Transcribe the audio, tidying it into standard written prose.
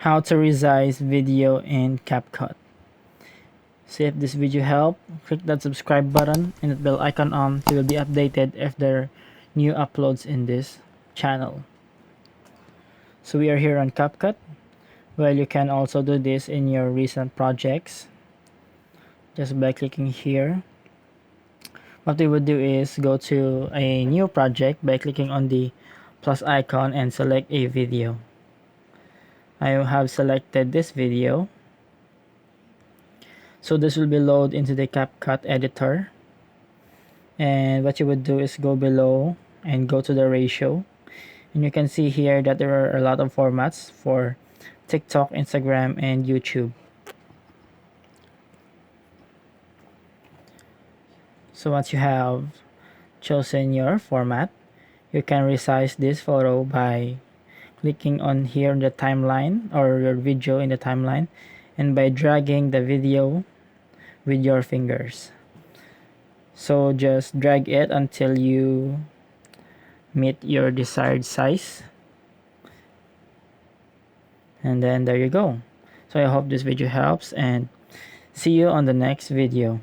how to resize video in CapCut. So if this video helped, click that subscribe button and the bell icon on so you'll be updated if there are new uploads in this channel. So we are here on CapCut. Well, you can also do this in your recent projects just by clicking here. What we would do is go to a new project by clicking on the plus icon and select a video. I have selected this video. So this will be loaded into the CapCut editor. And what you would do is go below and go to the ratio. And you can see here that there are a lot of formats for TikTok, Instagram, and YouTube. So once you have chosen your format, you can resize this photo by clicking on here in the timeline or your video in the timeline and by dragging the video with your fingers. So just drag it until you meet your desired size. And then there you go. So I hope this video helps and see you on the next video.